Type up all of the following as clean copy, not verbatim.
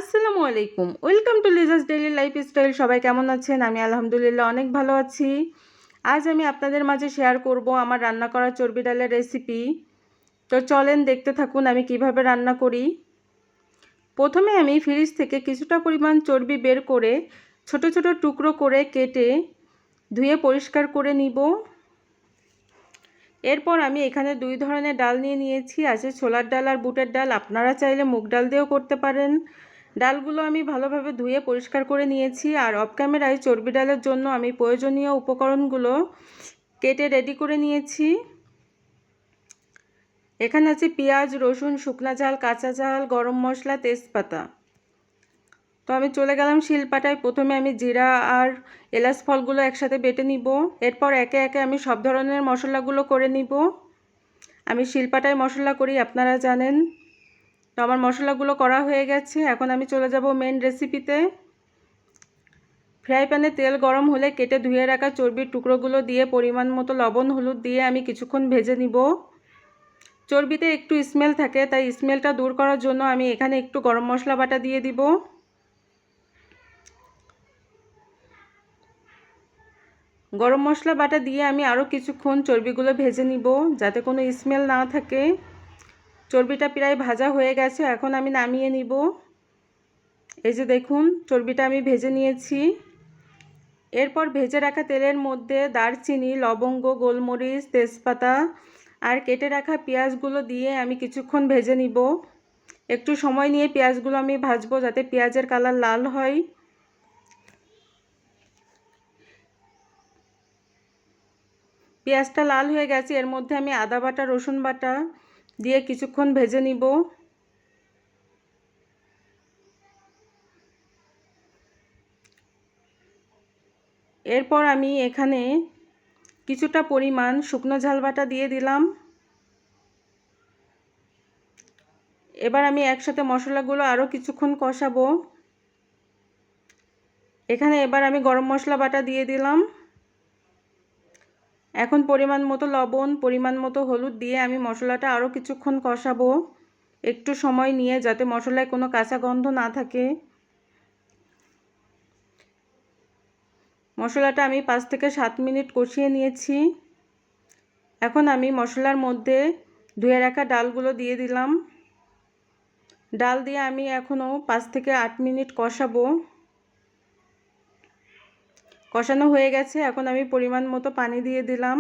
আসসালামু আলাইকুম, welcome to Liza's daily lifestyle. সবাই কেমন আছেন? আমি আলহামদুলিল্লাহ অনেক ভালো আছি। আজ আমি আপনাদের মাঝে শেয়ার করব আমার রান্না করা চর্বি ডালের রেসিপি। তো চলেন দেখতে থাকুন আমি কিভাবে রান্না করি। প্রথমে আমি ফ্রিজ থেকে কিছুটা পরিমাণ চর্বি বের করে ছোট ছোট টুকরো করে কেটে ধুয়ে পরিষ্কার করে নিব। এরপর আমি এখানে দুই ধরনের ডাল নিয়েছি, আছে ছোলার ডাল আর বুটের ডাল। আপনারা চাইলে মুগ ডাল দিয়েও করতে পারেন। ডালগুলো আমি ভালোভাবে ধুয়ে পরিষ্কার করে নিয়েছি। আর অফ ক্যামেরায় চর্বি ডালের জন্য আমি প্রয়োজনীয় উপকরণগুলো কেটে রেডি করে নিয়েছি। এখানে আছে পেঁয়াজ, রসুন, শুকনা ঝাল, কাঁচা ঝাল, গরম মশলা, তেজপাতা। তো আমি চলে গেলাম শিলপাটায়। প্রথমে আমি জিরা আর এলাচ ফলগুলো একসাথে বেটে নিব। এরপর একে একে আমি সব ধরনের মশলাগুলো করে নিব। আমি শিলপাটায় মশলা করি, আপনারা জানেন। তো আমার মশলাগুলো করা হয়ে গেছে। এখন আমি চলে যাব মেন রেসিপিতে। ফ্রাই প্যানে তেল গরম হলে কেটে ধুয়ে রাখা চর্বির টুকরোগুলো দিয়ে পরিমাণ মতো লবণ হলুদ দিয়ে আমি কিছুক্ষণ ভেজে নিব। চর্বিতে একটু স্মেল থাকে, তাই স্মেলটা দূর করার জন্য আমি এখানে একটু গরম মশলা বাটা দিয়ে দিব। গরম মশলা বাটা দিয়ে আমি আরও কিছুক্ষণ চর্বিগুলো ভেজে নিব যাতে কোনো স্মেল না থাকে। চর্বিটা প্রায় ভাজা হয়ে গেছে, এখন আমি নামিয়ে নিব। এই যে দেখুন, চর্বিটা আমি ভেজে নিয়েছি। এরপর ভেজে রাখা তেলের মধ্যে দারচিনি, লবঙ্গ, গোলমরিচ, তেজপাতা আর কেটে রাখা পেঁয়াজগুলো দিয়ে আমি কিছুক্ষণ ভেজে নিব। একটু সময় নিয়ে পেঁয়াজগুলো আমি ভাজবো যাতে পেঁয়াজের কালার লাল হয়। পেঁয়াজটা লাল হয়ে গেছে, এর মধ্যে আমি আদা বাটা, রসুন বাটা দিয়ে কিছুক্ষণ ভেজে নিব। এরপর আমি এখানে কিছুটা পরিমাণ শুকনো ঝাল বাটা দিয়ে দিলাম। এবার আমি একসাথে মশলাগুলো আরও কিছুক্ষণ কষাবো। এখানে এবার আমি গরম মশলা বাটা দিয়ে দিলাম। এখন পরিমাণ মতো লবণ, পরিমাণ মতো হলুদ দিয়ে আমি মশলাটা আরও কিছুক্ষণ কষাবো, একটু সময় নিয়ে, যাতে মশলায় কোনো কাঁচা গন্ধ না থাকে। মশলাটা আমি 5 থেকে 7 মিনিট কষিয়ে নিয়েছি। এখন আমি মশলার মধ্যে ধুয়ে রাখা ডালগুলো দিয়ে দিলাম। ডাল দিয়ে আমি এখনও 5 থেকে 8 মিনিট কষাবো। কষানো হয়ে গেছে, এখন আমি পরিমাণ মতো পানি দিয়ে দিলাম।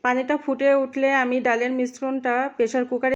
পানিটা ফুটে উঠলে আমি ডালের মিশ্রণটা প্রেসার কুকারে